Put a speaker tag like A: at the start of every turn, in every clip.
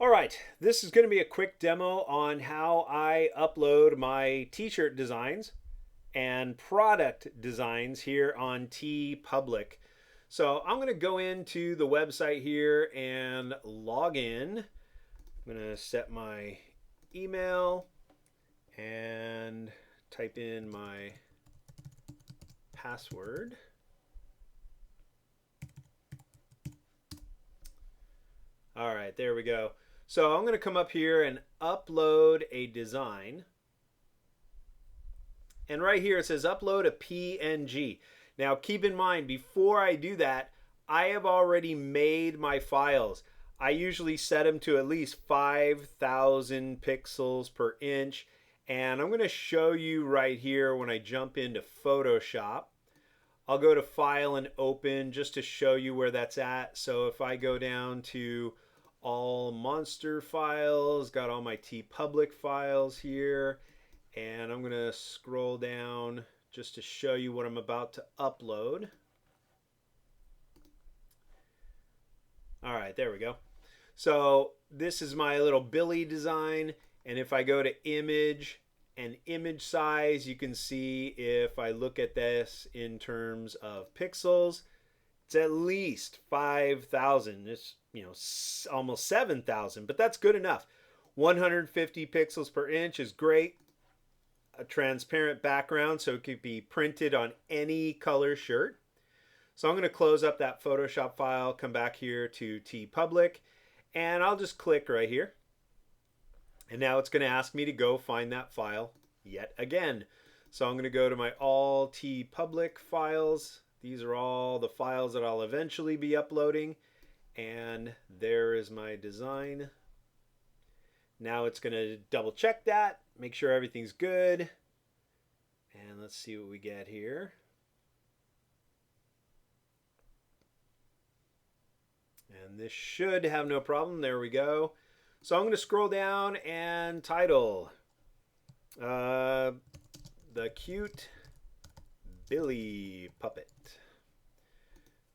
A: All right, this is going to be a quick demo on how I upload my t-shirt designs and product designs here on TeePublic. So I'm going to go into the website here and log in. I'm going to set my email and type in my password. All right, there we go. So I'm going to come up here and upload a design. And right here it says upload a PNG. Now keep in mind, before I do that, I have already made my files. I usually set them to at least 5,000 pixels per inch. And I'm going to show you right here when I jump into Photoshop. I'll go to File and Open just to show you where that's at. So if I go down to all monster files, got all my TeePublic files here, and I'm going to scroll down just to show you what I'm about to upload. All right, there we go. So this is my little Billy design, and if I go to image and image size, you can see if I look at this in terms of pixels, it's at least 5,000. It's, almost 7,000, but that's good enough. 150 pixels per inch is great. A transparent background so it could be printed on any color shirt. So I'm going to close up that Photoshop file, come back here to TeePublic, and I'll just click right here. And now it's going to ask me to go find that file yet again. So I'm going to go to my all TeePublic files. These are all the files that I'll eventually be uploading. And there is my design. Now it's going to double check that, make sure everything's good. And let's see what we get here. And this should have no problem. There we go. So I'm going to scroll down and title The Cute Billy Puppet.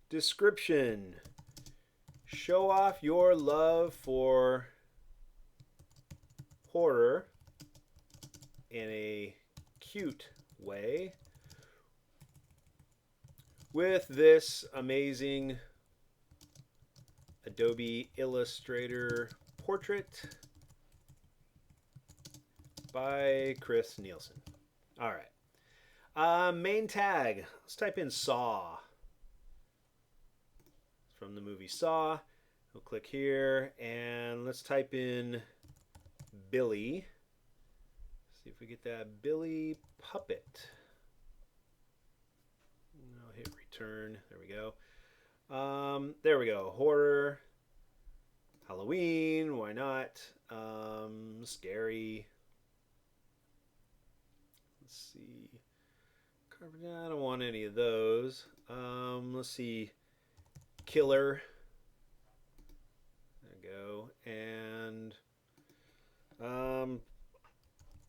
A: Description: show off your love for horror in a cute way with this amazing Adobe Illustrator portrait by Chris Nielsen. All right. Main tag. Let's type in Saw. It's from the movie Saw. We'll click here and let's type in Billy. See if we get that Billy Puppet. I'll hit return. There we go. There we go. Horror. Halloween. Why not? Scary. Let's see. I don't want any of those. Let's see. Killer. There we go. And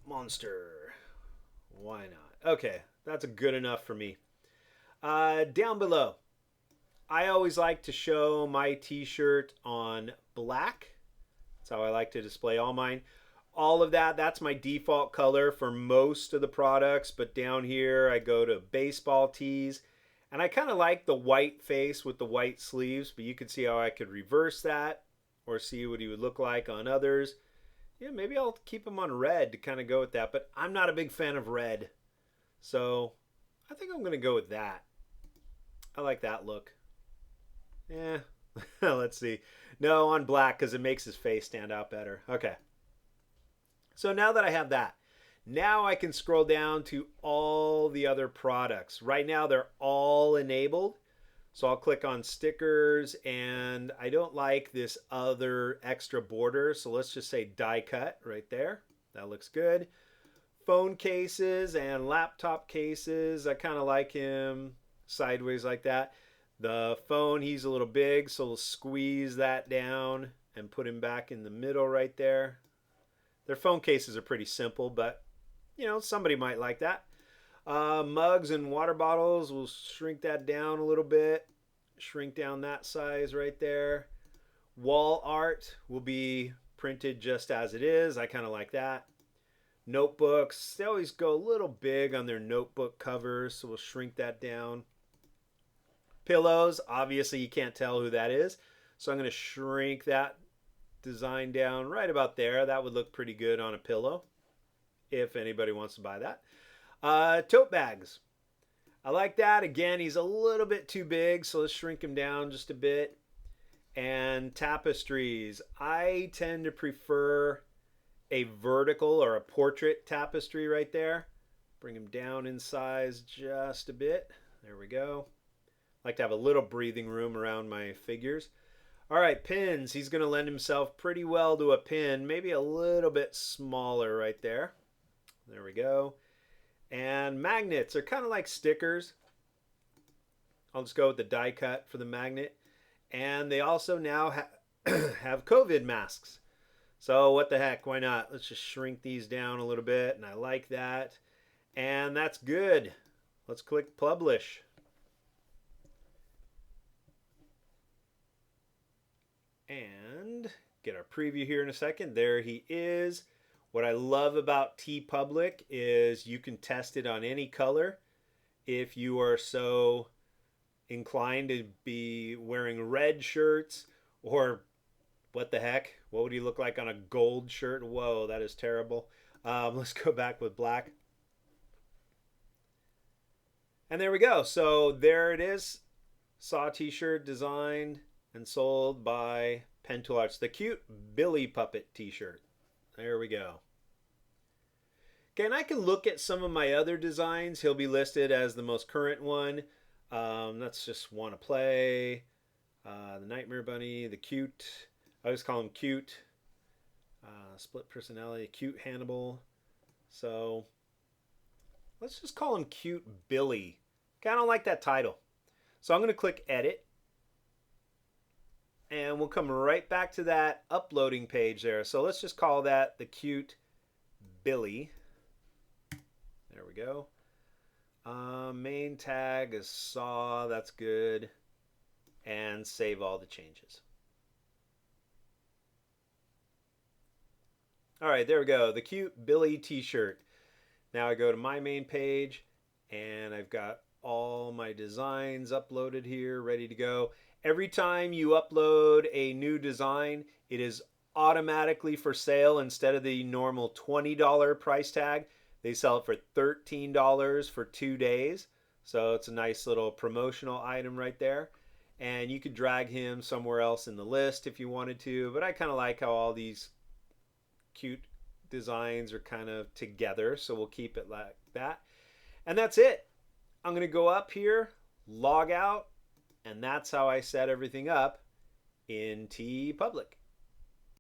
A: monster. Why not? Okay, that's good enough for me. Down below, I always like to show my t-shirt on black. That's how I like to display all mine. All of that, that's my default color for most of the products, but down here I go to baseball tees. And I kind of like the white face with the white sleeves, but you can see how I could reverse that or see what he would look like on others. Yeah, maybe I'll keep him on red to kind of go with that, but I'm not a big fan of red. So I think I'm going to go with that. I like that look. Yeah, let's see. No, on black because it makes his face stand out better. Okay. So now that I have that, now I can scroll down to all the other products. Right now they're all enabled. So I'll click on stickers and I don't like this other extra border. So let's just say die cut right there. That looks good. Phone cases and laptop cases. I kind of like him sideways like that. The phone, he's a little big, so we'll squeeze that down and put him back in the middle right there. Their phone cases are pretty simple, but somebody might like that. Mugs and water bottles, we'll shrink that down a little bit. Shrink down that size right there. Wall art will be printed just as it is. I kind of like that. Notebooks, they always go a little big on their notebook covers, so we'll shrink that down. Pillows, obviously you can't tell who that is, so I'm going to shrink that design down right about there. That would look pretty good on a pillow if anybody wants to buy that. Tote bags. I like that. Again, he's a little bit too big, so let's shrink him down just a bit. And tapestries. I tend to prefer a vertical or a portrait tapestry right there. Bring him down in size just a bit. There we go. I like to have a little breathing room around my figures. All right, pins. He's going to lend himself pretty well to a pin. Maybe a little bit smaller right there. There we go. And magnets are kind of like stickers. I'll just go with the die cut for the magnet. And they also now have COVID masks. So what the heck, why not? Let's just shrink these down a little bit, and I like that. And that's good. Let's click publish. And get our preview here in a second. There he is. What I love about TeePublic is you can test it on any color. If you are so inclined to be wearing red shirts, or what the heck, what would he look like on a gold shirt? Whoa, that is terrible. Let's go back with black. And there we go. So there it is. Saw t-shirt designed and sold by Pen Tool Arts. The cute Billy puppet t-shirt. There we go. Okay, and I can look at some of my other designs. He'll be listed as the most current one. That's just Wanna Play. The Nightmare Bunny, the cute. I always call him cute. Split personality, cute Hannibal. So let's just call him cute Billy. Okay, I don't like that title. So I'm going to click edit. And we'll come right back to that uploading page there. So let's just call that the cute Billy. There we go. Main tag is saw. That's good. And save all the changes. All right, there we go. The cute Billy t-shirt. Now I go to my main page and I've got all my designs uploaded here, ready to go. Every time you upload a new design, it is automatically for sale instead of the normal $20 price tag. They sell it for $13 for 2 days. So it's a nice little promotional item right there. And you could drag him somewhere else in the list if you wanted to. But I kind of like how all these cute designs are kind of together. So we'll keep it like that. And that's it. I'm going to go up here, log out. And that's how I set everything up in TeePublic.